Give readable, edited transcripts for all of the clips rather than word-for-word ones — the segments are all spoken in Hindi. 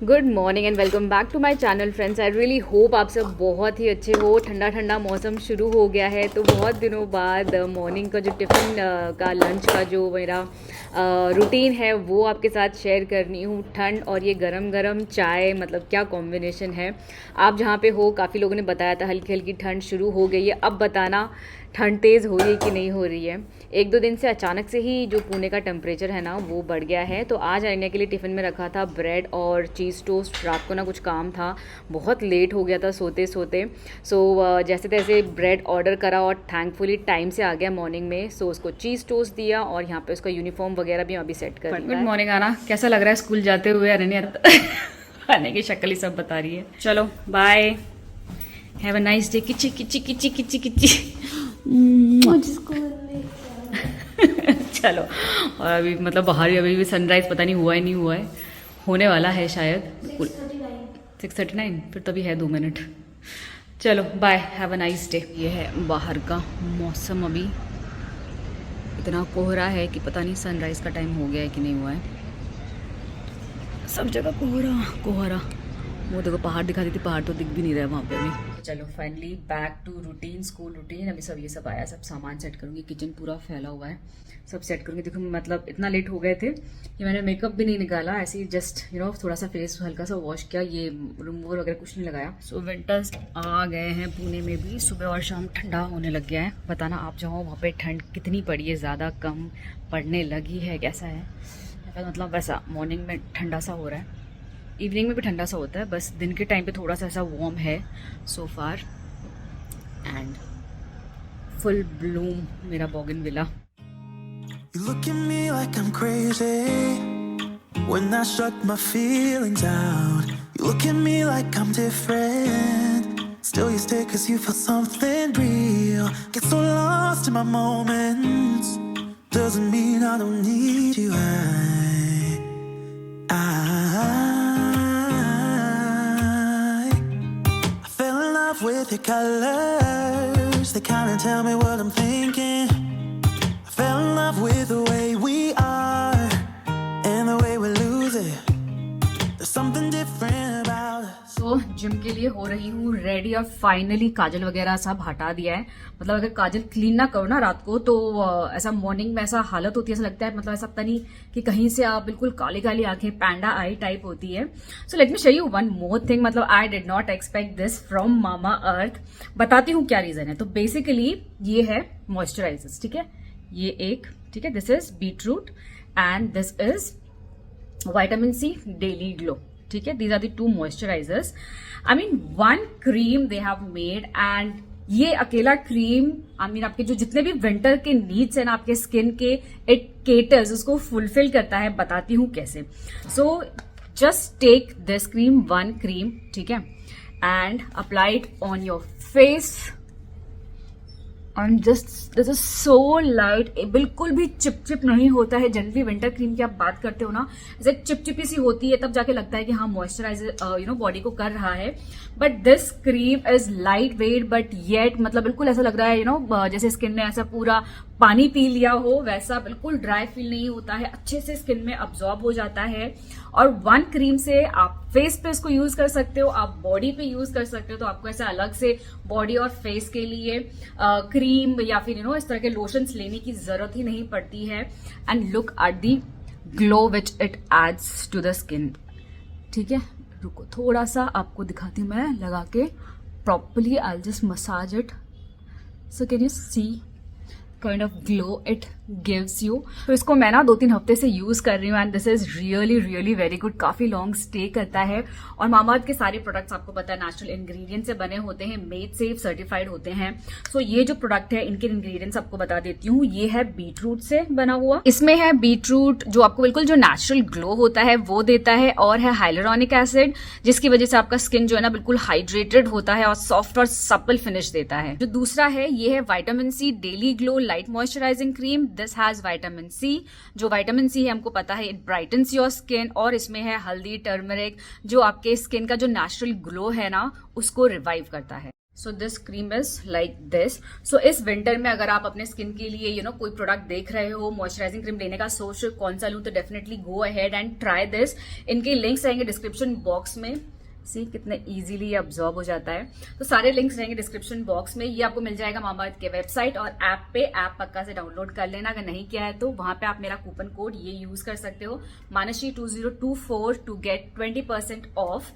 Good morning and welcome back to my channel friends. I really hope आप सब बहुत ही अच्छे हो। ठंडा ठंडा मौसम शुरू हो गया है तो बहुत दिनों बाद मॉर्निंग का जो टिफ़िन का लंच का जो मेरा रूटीन है वो आपके साथ शेयर करनी हूँ। ठंड और ये गरम गरम चाय, मतलब क्या कॉम्बिनेशन है। आप जहाँ पे हो, काफ़ी लोगों ने बताया था हल्की हल्की ठंड शुरू हो गई है। अब बताना ठंड तेज़ हो रही है कि नहीं हो रही है। एक दो दिन से अचानक से ही जो पुणे का टेम्परेचर है ना वो बढ़ गया है। तो आज आने के लिए टिफ़िन में रखा था ब्रेड और चीज़ टोस्ट। रात को ना कुछ काम था, बहुत लेट हो गया था सोते सोते। जैसे तैसे ब्रेड ऑर्डर करा और थैंकफुली टाइम से आ गया मॉर्निंग में। उसको चीज़ टोस्ट दिया और यहाँ पे उसका यूनिफॉर्म वगैरह भी अभी सेट कर दिया। गुड मॉर्निंग आना, कैसा लग रहा है स्कूल जाते हुए? अरण्या आने की शक्ल ही सब बता रही है। चलो bye, have a nice day. किची किची किची किची किची। चलो, और अभी मतलब बाहर ही अभी भी सनराइज पता नहीं हुआ ही नहीं हुआ है, होने वाला है शायद 6:39। फिर तभी है 2 मिनट। चलो bye, have a nice day. ये है बाहर का मौसम। अभी इतना कोहरा है कि पता नहीं सनराइज का टाइम हो गया है कि नहीं हुआ है। सब जगह कोहरा कोहरा। वो देखो पहाड़ दिखा दी थी, पहाड़ तो दिख भी नहीं रहा है वहाँ पे भी। चलो finally back to routine, school routine. अभी सब ये सब आया, सब सामान सेट करूँगी। किचन पूरा फैला हुआ है, सब सेट करूँगी। देखो मतलब इतना लेट हो गए थे कि मैंने मेकअप भी नहीं निकाला, ऐसे ही जस्ट थोड़ा सा फेस हल्का सा वॉश किया। ये रिमूवर वगैरह कुछ नहीं लगाया। विंटर्स आ गए हैं पुणे में भी। सुबह और शाम ठंडा होने लग गया है। बताना आप जाओ वहाँ पे ठंड कितनी पड़ी है, ज़्यादा कम पड़ने लगी है, कैसा है? मतलब वैसा मॉर्निंग में ठंडा सा हो रहा है, इवनिंग में भी ठंडा सा होता है, बस दिन के टाइम पे थोड़ा सा ऐसा वार्म है सो फार। एंड फुल ब्लूम मेरा bougainvillea. You look at me like I'm crazy when I shut my feelings out. You look at me like I'm different, still you stay cause you feel something real. Get so lost in my moments, doesn't mean I don't need you. I fell in love with your colors, they kinda tell me what I'm thinking. I fell in love with the way we are and the way we lose it. There's something different about us. तो जिम के लिए हो रही हूँ रेडी और फाइनली काजल वगैरह सब हटा दिया है। मतलब अगर काजल क्लीन ना करो ना रात को तो ऐसा मॉर्निंग में ऐसा हालत होती है, ऐसा लगता है मतलब ऐसा पता नहीं कि कहीं से आप बिल्कुल काली काली आंखें, पैंडा आई टाइप होती है। So let me show you one more thing. मतलब I did not expect this from Mamaearth. बताती हूँ क्या रीजन है। तो बेसिकली ये है मॉइस्चराइजर्स, ठीक है? ये एक, ठीक है, this is beetroot and this is vitamin C daily glow, ठीक है? These are the 2 moisturisers. I mean 1 cream they have made and ये अकेला क्रीम आई मीन आपके जो जितने भी विंटर के नीड्स है ना आपके स्किन के, इट केटर्स, उसको फुलफिल करता है। बताती हूँ कैसे। So just take this cream, 1 cream, ठीक है, and apply it on your face. And just this is so light, बिल्कुल भी चिपचिप नहीं होता है। जनरली विंटर क्रीम की आप बात करते हो ना, जैसे चिपचिपी सी होती है, तब जाके लगता है कि हाँ मॉइस्चराइजर बॉडी को कर रहा है। But this cream is light weight but yet मतलब बिल्कुल ऐसा लग रहा है जैसे स्किन ने ऐसा पूरा पानी पी लिया हो, वैसा बिल्कुल ड्राई फील नहीं होता है, अच्छे से स्किन में अब्सॉर्ब हो जाता है। और 1 क्रीम से आप फेस पे इसको यूज कर सकते हो, आप बॉडी पे यूज कर सकते हो। तो आपको ऐसा अलग से बॉडी और फेस के लिए क्रीम या फिर इस तरह के लोशंस लेने की जरूरत ही नहीं पड़ती है। And look at the glow which it adds to the skin, ठीक है? रुको थोड़ा सा आपको दिखाती हूँ मैं लगा के properly. I just massage it, so can you see kind of glow it gives you. तो इसको मैं ना 2-3 हफ्ते से यूज कर रही हूँ and this is really really very good. काफी लॉन्ग स्टे करता है। और मामाअर्थ के सारे प्रोडक्ट्स आपको पता है नेचुरल इंग्रेडिएंट से बने होते हैं, मेड सेफ सर्टिफाइड होते हैं। सो ये जो प्रोडक्ट है इनके इंग्रेडिएंट्स आपको बता देती हूँ। ये है बीटरूट से बना हुआ, इसमें है बीटरूट जो आपको बिल्कुल जो नेचुरल ग्लो होता है वो देता है, और है हाइलुरोनिक एसिड जिसकी वजह से आपका स्किन जो है ना बिल्कुल हाइड्रेटेड होता है और सॉफ्ट और सपल फिनिश देता है। जो दूसरा है ये है vitamin C daily glow light moisturising cream. This has vitamin C. जो विटामिन सी है हमको पता है इट ब्राइटन्स योर स्किन। और इसमें है हल्दी, टर्मरिक जो आपके स्किन का जो नेचुरल ग्लो है ना उसको रिवाइव करता है। So this cream is like this. So इस विंटर में अगर आप अपने स्किन के लिए कोई प्रोडक्ट देख रहे हो, मॉइस्चराइजिंग क्रीम लेने का सोच रहे हो कौन सा लूं, तो definitely go ahead and try this. इनके लिंक्स रहेंगे डिस्क्रिप्शन बॉक्स में। सी कितने इजीली अब्जॉर्ब हो जाता है। तो सारे लिंक्स रहेंगे डिस्क्रिप्शन बॉक्स में। ये आपको मिल जाएगा मामाअर्थ के वेबसाइट और ऐप पे। ऐप पक्का से डाउनलोड कर लेना, अगर नहीं किया है तो वहां पे आप मेरा कूपन कोड ये यूज कर सकते हो, Manashree2024 to get 20% off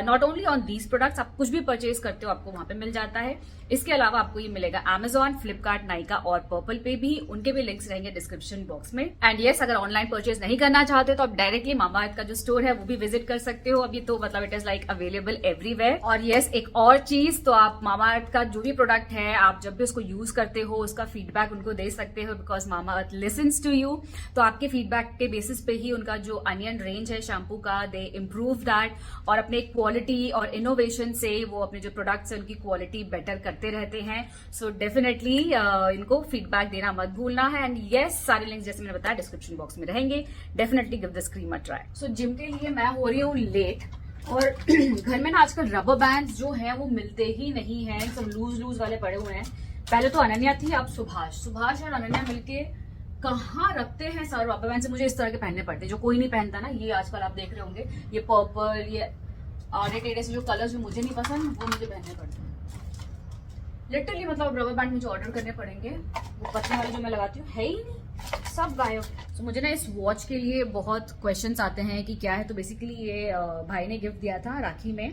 not only on these products. आप कुछ भी परचेज करते हो आपको वहां पे मिल जाता है। इसके अलावा आपको ये मिलेगा Amazon, फ्लिपकार्ट, नाइका और पर्पल पे भी। उनके भी लिंक्स रहेंगे डिस्क्रिप्शन बॉक्स में। एंड यस, अगर ऑनलाइन परचेज नहीं करना चाहते तो आप डायरेक्टली मामाअर्थ का जो स्टोर है वो भी विजिट कर सकते हो। अभी तो मतलब it is like available everywhere. और यस, एक और चीज, तो आप मामाअर्थ का जो भी प्रोडक्ट है आप जब भी उसको यूज करते हो उसका फीडबैक उनको दे सकते हो, because Mamaearth listens to you. तो आपके फीडबैक के बेसिस पे ही उनका जो अनियन रेंज है शैम्पू का, दे इम्प्रूव दैट, और अपने क्वालिटी और इनोवेशन से वो अपने जो प्रोडक्ट्स है उनकी क्वालिटी बेटर करते रहते हैं। सो डेफिनेटली इनको फीडबैक देना मत भूलना है। एंड यस, सारे लिंक्स जैसे मैंने बताया डिस्क्रिप्शन बॉक्स में रहेंगे। Definitely give this cream a try. So gym के लिए मैं हो रही हूँ लेट, और घर में ना आजकल रबर बैंड्स जो हैं वो मिलते ही नहीं हैं, सब लूज वाले पड़े हुए हैं। पहले तो अनन्या थी, अब सुभाष और अनन्या मिलके कहाँ रखते हैं सारे रबर बैंड। से मुझे इस तरह के पहनने पड़ते हैं जो कोई नहीं पहनता ना। ये आजकल आप देख रहे होंगे, ये पर्पल, ये आड़े टेढ़े से जो कलर्स जो मुझे नहीं पसंद वो मुझे पहनने पड़ते हैं लिटरली। मतलब रबर बैंड मुझे ऑर्डर करने पड़ेंगे। वो पतले वाले जो मैं लगाती हूँ है ही नहीं, सब गायब। तो मुझे ना इस वॉच के लिए बहुत क्वेश्चंस आते हैं कि क्या है। तो बेसिकली ये भाई ने गिफ्ट दिया था राखी में।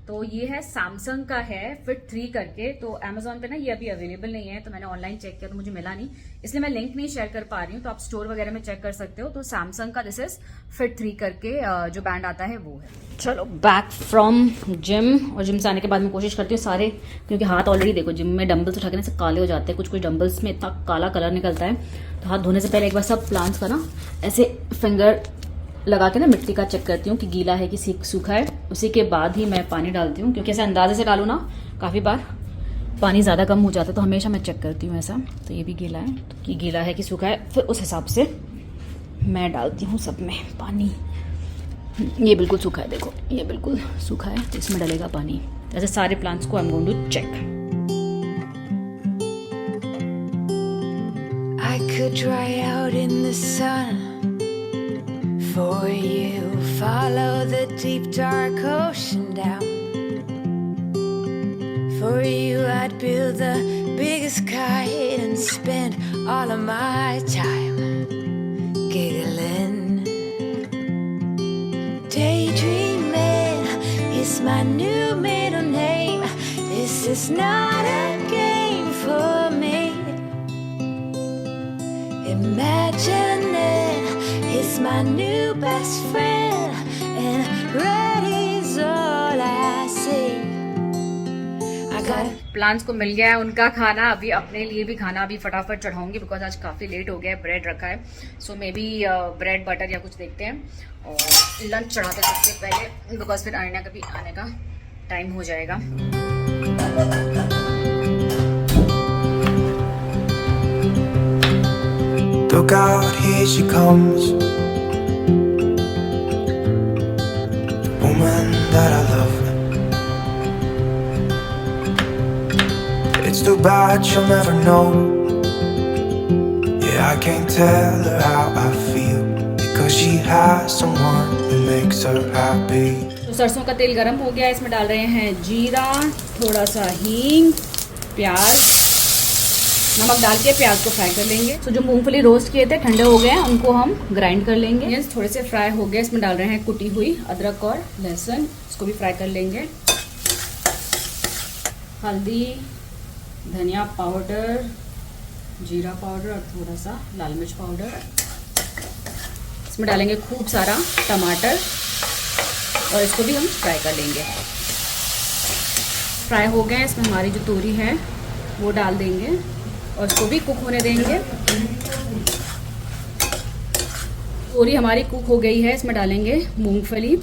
तो ये है सैमसंग का है, Fit 3 करके। तो Amazon पे ना ये अभी अवेलेबल नहीं है, तो मैंने ऑनलाइन चेक किया तो मुझे मिला नहीं, इसलिए मैं लिंक नहीं शेयर कर पा रही हूँ। तो आप स्टोर वगैरह में चेक कर सकते हो। तो सैमसंग का दिस इज Fit 3 करके जो बैंड आता है वो है। चलो बैक फ्रॉम जिम, और जिम से आने के बाद मैं कोशिश करती हूँ सारे, क्योंकि हाथ ऑलरेडी देखो जिम में डंबल्स उठाने से काले हो जाते हैं। कुछ डंबल्स में इतना काला कलर निकलता है। तो हाथ धोने से पहले एक बार सब प्लांट्स का ना ऐसे फिंगर लगा के ना मिट्टी का चेक करती हूँ कि गीला है कि सूखा है। उसी के बाद ही मैं पानी डालती हूँ, क्योंकि ऐसे अंदाजे से डालूँ ना काफ़ी बार पानी ज़्यादा कम हो जाता है। तो हमेशा मैं चेक करती हूँ ऐसा। तो ये भी गीला है, तो कि गीला है कि सूखा है, फिर उस हिसाब से मैं डालती हूँ सब में पानी। ये बिल्कुल सूखा है, देखो ये बिल्कुल सूखा है, तो इसमें डलेगा पानी। ऐसे सारे प्लांट्स को I am going to check. I could dry out in the sun for you, follow the deep dark ocean down. For you I'd build the biggest kite and spend all of my time giggling. Daydreaming is my new middle name. This is not a game for me. Imagining is my new best friend, and ready's all I see. I got plants को मिल गया है उनका खाना। अभी अपने लिए भी खाना अभी फटाफट चढ़ाऊंगी, बिकॉज आज काफ़ी लेट हो गया है। ब्रेड रखा है, सो मे बी ब्रेड बटर या कुछ देखते हैं और लंच चढ़ाते सबसे पहले, बिकॉज फिर अनन्या का भी आने का टाइम हो जाएगा। Look out, here she comes, the woman that I love. It's too bad she'll never know. Yeah, I can't tell her how I feel, because she has someone who makes her happy. तो सरसों का तेल गरम हो गया है, इसमें डाल रहे हैं जीरा, थोड़ा सा हींग, प्याज, नमक डाल के प्याज को फ्राई कर लेंगे। तो जो मूंगफली रोस्ट किए थे ठंडे हो गए हैं, उनको हम ग्राइंड कर लेंगे। ये थोड़े से फ्राई हो गए, इसमें डाल रहे हैं कुटी हुई अदरक और लहसुन, इसको भी फ्राई कर लेंगे। हल्दी, धनिया पाउडर, जीरा पाउडर और थोड़ा सा लाल मिर्च पाउडर। इसमें डालेंगे खूब सारा टमाटर और इसको भी हम फ्राई कर लेंगे। फ्राई हो गए, इसमें हमारी जो तोरी है वो डाल देंगे और इसको भी कुक होने देंगे। तोरी हमारी कुक हो गई है, इसमें डालेंगे मूंगफली,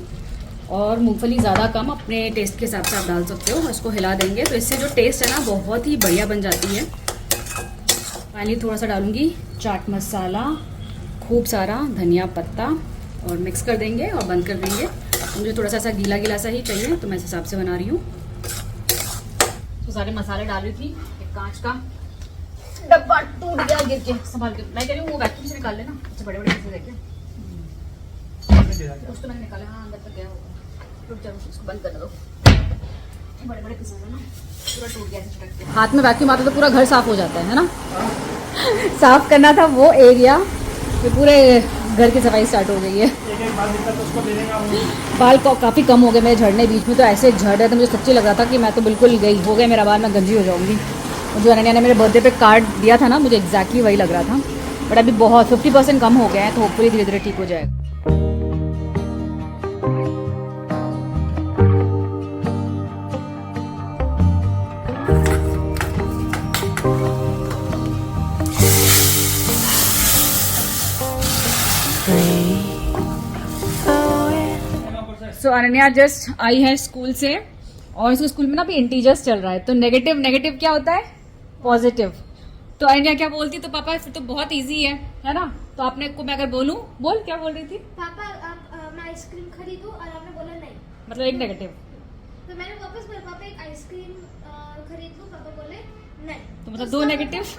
और मूंगफली ज़्यादा कम अपने टेस्ट के हिसाब से आप डाल सकते हो। इसको हिला देंगे, तो इससे जो टेस्ट है ना बहुत ही बढ़िया बन जाती है। फाइनली थोड़ा सा डालूंगी चाट मसाला, खूब सारा धनिया पत्ता, और मिक्स कर देंगे और बंद कर देंगे। मुझे थोड़ा सा गीला सा ही चाहिए, तो मैं इस हिसाब से बना रही हूँ। तो सारे मसाले डाल रही थी, एक कांच का डब्बा टूट गया गिर के, संभाल के। मैं कह रही हूँ वो वैक्यूम से निकाल लेना। अच्छा बड़े बड़े पीसेस है क्या? कुछ तो मैंने निकाला, हाँ अंदर तक गया होगा। टूट जाओ, उसको बंद कर दो। बड़े बड़े पीसेस है ना, पूरा टूट गया ऐसे। हाथ में वैक्यूम आता तो पूरा घर साफ हो जाता है ना। साफ करना था वो एरिया, ये पूरे घर की सफाई स्टार्ट हो गई है। बाल काफ़ी कम हो गए मेरे झड़ने, बीच में तो ऐसे झड़ रहे थे, मुझे सच्ची लग रहा था कि मैं तो बिल्कुल गई हो गया मेरा बाल, मैं गंजी हो जाऊंगी। जो अनन्या ने मेरे बर्थडे पे कार्ड दिया था ना, मुझे एग्जैक्टली वही लग रहा था। बट अभी बहुत 50% कम हो गया है, तो होपफुली धीरे धीरे ठीक हो जाएगा। सो अनन्या जस्ट आई है स्कूल से, और इसके स्कूल में ना अभी इंटीजर्स चल रहा है, तो नेगेटिव नेगेटिव क्या होता है? पॉजिटिव। तो अनन्या क्या बोलती, तो पापा फिर तो बहुत इजी है ना? तो आपने को मैं अगर बोलूं, बोल क्या बोल रही थी? पापा आप मैं आइसक्रीम खरीदूं, और आपने बोला नहीं। मतलब एक नेगेटिव। तो मैंने वापस बोला पापा एक आइसक्रीम खरीद लूं, पापा बोले नहीं। तो मतलब दो नेगेटिव।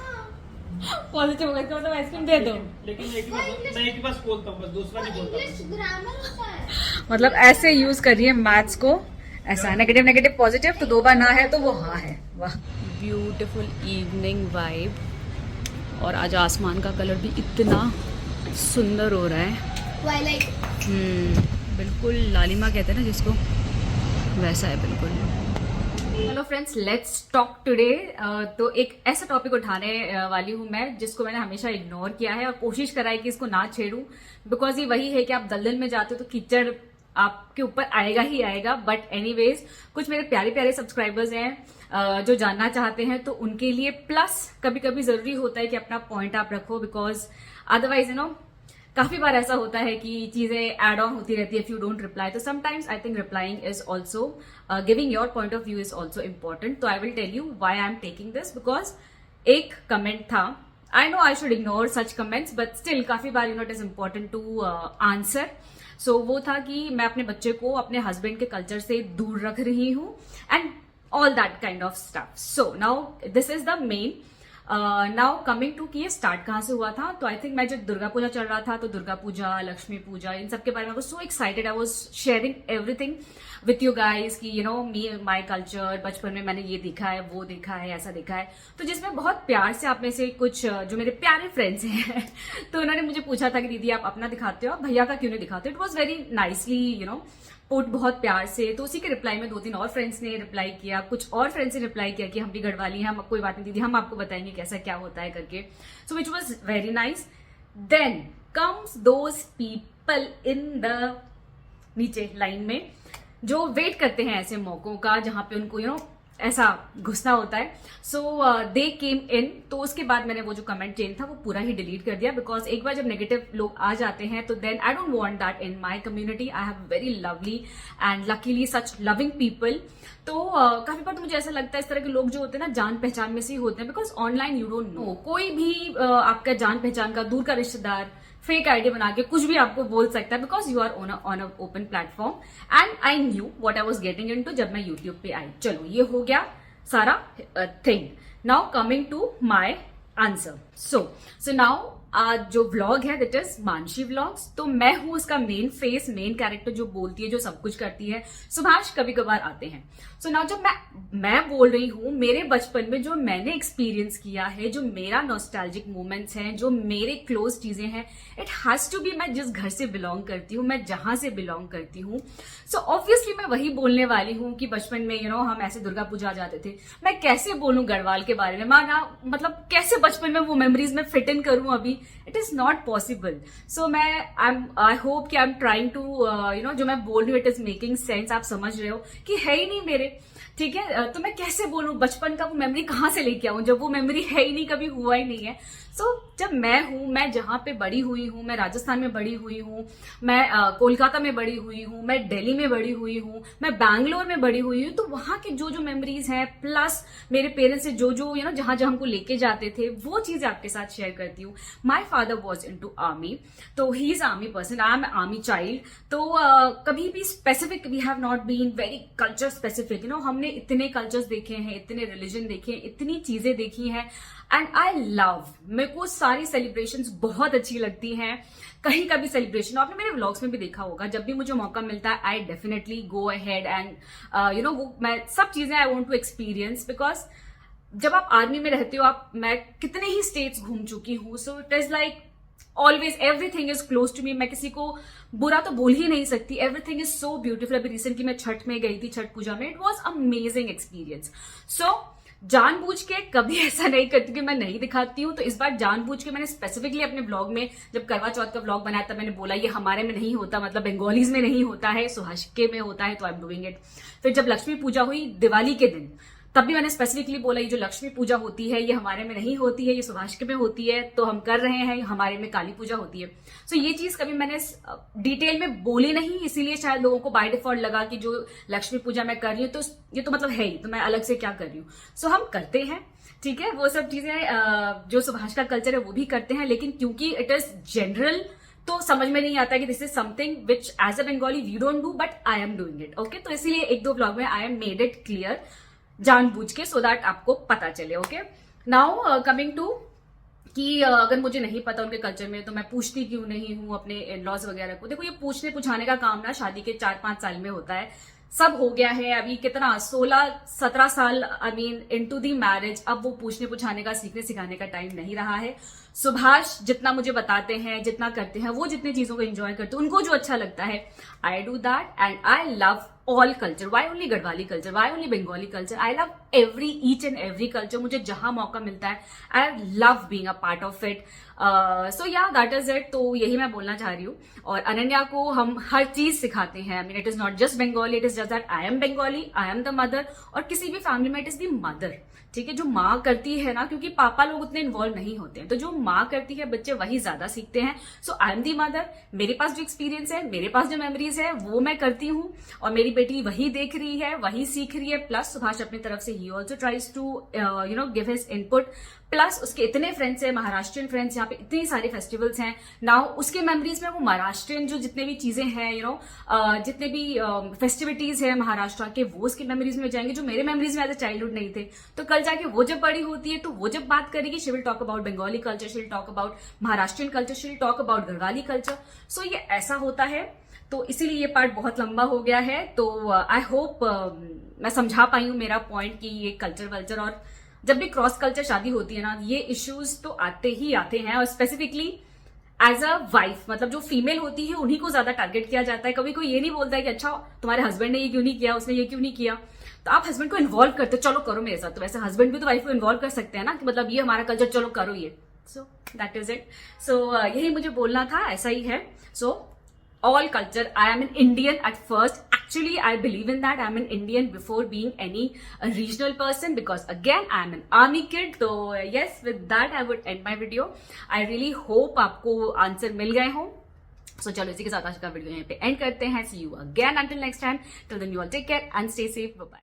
पॉजिटिव हो गया, तो मतलब आइसक्रीम दे दो। लेकिन मैं एक ही बार बोलता हूँ, बस दूसरा नहीं बोलता। इंग्लिश ग्रामर होता है। मतलब ऐसे यूज कर रही है मैथ्स को, ऐसा नेगेटिव नेगेटिव पॉजिटिव, तो दो बार ना है तो वो हाँ है। वाह, ब्यूटीफुल इवनिंग वाइब। और आज आसमान का कलर भी इतना सुंदर हो रहा है। ट्वाइलाइट। बिल्कुल लालिमा कहते हैं ना जिसको, वैसा है बिल्कुल। Hello friends, let's talk today. तो एक ऐसा टॉपिक उठाने वाली हूँ मैं जिसको मैंने हमेशा इग्नोर किया है और कोशिश करा है कि इसको ना छेड़ूं, बिकॉज ये वही है कि आप दलदल में जाते हो तो कीचड़ आपके ऊपर आएगा ही आएगा। बट एनीवेज, कुछ मेरे प्यारे प्यारे सब्सक्राइबर्स हैं जो जानना चाहते हैं, तो उनके लिए प्लस कभी कभी जरूरी होता है कि अपना पॉइंट आप रखो, बिकॉज अदरवाइज यू नो काफी बार ऐसा होता है कि चीजें एड ऑन होती रहती है इफ यू डोंट रिप्लाई। तो sometimes I think replying is also giving your point of view is also important. तो I will tell you why I am taking this, because एक कमेंट था, I know I should ignore such comments, but still काफी बार you know it is important to answer. So वो था कि मैं अपने बच्चे को अपने हस्बैंड के कल्चर से दूर रख रही हूँ and all that kind of stuff. So now this is the main. Now coming to कि ये स्टार्ट कहाँ से हुआ था, तो आई थिंक मैं जब दुर्गा पूजा चल रहा था, तो दुर्गा पूजा, लक्ष्मी पूजा, इन सब के बारे में I was so excited. I was sharing everything with you guys कि you know me my culture, बचपन में मैंने ये देखा है, वो देखा है, ऐसा देखा है। तो जिसमें बहुत प्यार से आप में से कुछ जो मेरे प्यारे फ्रेंड्स हैं तो उन्होंने मुझे पूछा था कि दीदी आप अपना दिखाते हो, आप भैया का क्यों नहीं दिखाते? It was very nicely you know put, बहुत प्यार से। तो उसी के रिप्लाई में 2-3 और फ्रेंड्स ने रिप्लाई किया, कुछ और फ्रेंड्स ने रिप्लाई किया कि हम भी गढ़वाली हैं, हम कोई बात नहीं दीदी, हम आपको बताएंगे कैसा क्या होता है करके। So which was very nice. Then comes those people in the नीचे लाइन में जो वेट करते हैं ऐसे मौकों का जहां पे उनको यू नो ऐसा घुसना होता है। सो दे केम इन। तो उसके बाद मैंने वो जो कमेंट चेन था वो पूरा ही डिलीट कर दिया, बिकॉज एक बार जब नेगेटिव लोग आ जाते हैं तो then I don't want that इन my community. I have very lovely and luckily such loving people. तो काफी बार तो मुझे ऐसा लगता है इस तरह के लोग जो होते हैं ना जान पहचान में से ही होते हैं, because online you don't know, कोई भी आपका जान पहचान का दूर का रिश्तेदार फेक आईडी बना के कुछ भी आपको बोल सकता है, because you are on a open platform and I knew what I was getting into जब मैं यूट्यूब पे आई। चलो ये हो गया सारा thing. Now coming to my answer. So now जो व्लॉग है दैट इज मानशी व्लॉग्स। तो मैं हूं उसका मेन फेस, मेन कैरेक्टर जो बोलती है, जो सब कुछ करती है। सुभाष कभी कभार आते हैं। सो नाउ जब मैं बोल रही हूं मेरे बचपन में जो मैंने एक्सपीरियंस किया है, जो मेरा नॉस्टैल्जिक मोमेंट्स हैं, जो मेरे क्लोज चीजें हैं, इट हैज टू बी मैं जिस घर से बिलोंग करती हूँ, मैं जहां से बिलोंग करती हूँ। सो ऑब्वियसली मैं वही बोलने वाली हूँ कि बचपन में यू नो हम ऐसे दुर्गा पूजा जाते थे। मैं कैसे बोलूं गढ़वाल के बारे में, मैं ना मतलब कैसे बचपन में वो मेमोरीज में फिट इन करूं अभी, it is not possible. So I hope कि I am trying to you know जो मैं बोल रही हूँ इट इज मेकिंग सेंस। आप समझ रहे हो कि है ही नहीं मेरे, ठीक है? तो मैं कैसे बोलूं, बचपन का वो मेमोरी कहां से लेके आऊं जब वो मेमोरी है ही नहीं, कभी हुआ ही नहीं है। सो जब मैं जहां पे बड़ी हुई हूं, मैं राजस्थान में बड़ी हुई हूं, मैं कोलकाता में बड़ी हुई हूं, मैं दिल्ली में बड़ी हुई हूं, मैं बैंगलोर में बड़ी हुई हूं, तो वहां के जो जो मेमोरीज हैं प्लस मेरे पेरेंट्स से जो जो यू नो जहां जहां हमको लेके जाते थे वो चीजें आपके साथ शेयर करती हूँ। My father was in to army, तो he is army person, I am army child. तो कभी भी specific we have not been very culture specific, हमने इतने कल्चर्स देखे हैं, इतने रिलीजन देखे हैं, इतनी चीजें देखी हैं. एंड आई लव, मेरे को सारी सेलिब्रेशंस बहुत अच्छी लगती हैं. कहीं का भी सेलिब्रेशन, आपने मेरे व्लॉग्स में भी देखा होगा, जब भी मुझे मौका मिलता है I definitely go ahead and वो मैं सब चीजें I want to experience. Because जब आप आर्मी में रहते हो, मैं कितने ही स्टेट्स घूम चुकी हूँ. So it is like always everything is close to me. मैं किसी को बुरा तो बोल ही नहीं सकती. Everything is so beautiful. अभी रिसेंटली मैं छठ में गई थी, छठ पूजा में. It was amazing experience. So जानबूझ के कभी ऐसा नहीं करती कि मैं नहीं दिखाती हूँ. तो इस बार जानबूझ के मैंने स्पेसिफिकली अपने ब्लॉग में, जब करवा चौथ का ब्लॉग बनाया तब मैंने बोला ये हमारे में नहीं होता, मतलब बंगालीज में नहीं होता है, सुहाशिके में होता है, तो आई एम डूइंग इट. फिर जब लक्ष्मी पूजा हुई दिवाली के दिन, तब भी मैंने स्पेसिफिकली बोला ये जो लक्ष्मी पूजा होती है ये हमारे में नहीं होती है, ये सुभाषिके में होती है, तो हम कर रहे हैं. हमारे में काली पूजा होती है. सो ये चीज कभी मैंने डिटेल में बोली नहीं, इसीलिए शायद लोगों को बाय डिफॉल्ट लगा कि जो लक्ष्मी पूजा मैं कर रही हूँ तो ये तो मतलब है ही, तो मैं अलग से क्या कर रही हूँ. सो हम करते हैं, ठीक है, वो सब चीजें जो सुभाष का कल्चर है वो भी करते हैं. लेकिन क्योंकि इट इज जनरल तो समझ में नहीं आता कि this is something which as a Bengali we don't do, but I am doing it. Okay, तो इसलिए एक दो ब्लॉग में I am made it clear जानबूझ के, सो दैट आपको पता चले. ओके, नाउ कमिंग टू कि अगर मुझे नहीं पता उनके कल्चर में तो मैं पूछती क्यों नहीं हूँ अपने इन लॉज वगैरह को. देखो, ये पूछने पूछाने का काम ना शादी के 4-5 साल में होता है. सब हो गया है अभी कितना 16-17 साल I mean into the marriage. अब वो पूछने पूछाने का, सीखने सिखाने का टाइम नहीं रहा है. सुभाष जितना मुझे बताते हैं, जितना करते हैं, वो जितनी चीजों को एंजॉय करते हैं, उनको जो अच्छा लगता है, I do that. And I love all culture. Why only Garhwali culture, why only Bengali culture? I love each and every culture. मुझे जहां मौका मिलता है I love being a part of it. So yeah that is it. तो यही मैं बोलना चाह रही हूँ. और अनन्या को हम हर चीज सिखाते हैं. I mean it is not just Bengali, it is just that I am Bengali, I am the mother. और किसी भी फैमिली में इट इज द मदर, ठीक है, जो माँ करती है ना, क्योंकि पापा लोग उतने इन्वॉल्व नहीं होते हैं, तो जो माँ करती है बच्चे वही ज्यादा सीखते हैं. सो आई एम दी मदर. मेरे पास जो एक्सपीरियंस है, मेरे पास जो मेमोरीज है, वो मैं करती हूँ, और मेरी बेटी वही देख रही है, वही सीख रही है. प्लस सुभाष अपनी तरफ से ही also tries to give his input. Plus उसके इतने फ्रेंड्स हैं, महाराष्ट्रियन फ्रेंड्स, यहाँ पे इतनी सारी फेस्टिवल्स हैं. नाउ उसके मेमोरीज में वो महाराष्ट्रियन जो जितने भी चीजें हैं, जितने भी फेस्टिविटीज है महाराष्ट्र के, वो उसके मेमोरीज में जाएंगे, जो मेरे मेमोरीज में एज अ चाइल्डहुड नहीं थे. तो कल जाके वो जब बड़ी होती है तो वो जब बात करेगी, she will talk about Bengali culture, she will talk about Maharashtrian culture, she will talk about Garhwali culture. So ये ऐसा होता है. तो इसीलिए ये पार्ट बहुत लंबा हो गया है. तो आई होप मैं समझा पाई हूँ मेरा पॉइंट कि ये कल्चर वल्चर, और जब भी क्रॉस कल्चर शादी होती है ना, ये इश्यूज तो आते ही आते हैं. और स्पेसिफिकली एज अ वाइफ, मतलब जो फीमेल होती है उन्हीं को ज्यादा टारगेट किया जाता है. कभी कोई ये नहीं बोलता है कि अच्छा तुम्हारे हस्बैंड ने ये क्यों नहीं किया, उसने ये क्यों नहीं किया. तो आप हस्बैंड को इन्वॉल्व करते, चलो करो मेरे साथ. तो वैसे हस्बैंड भी तो वाइफ को इन्वॉल्व कर सकते हैं ना, कि मतलब ये हमारा कल्चर, चलो करो ये. So that is it. So यही मुझे बोलना था, ऐसा ही है. So all culture. I am an Indian at first. Actually, I believe in that. I am an Indian before being any regional person, because again, I am an army kid. So yes, with that, I would end my video. I really hope आपको आंसर मिल गए हो. So चलो इसी के साथ आज का वीडियो यहाँ पे एंड करते हैं. See you again until next time. Till then, you all take care and stay safe. Bye bye.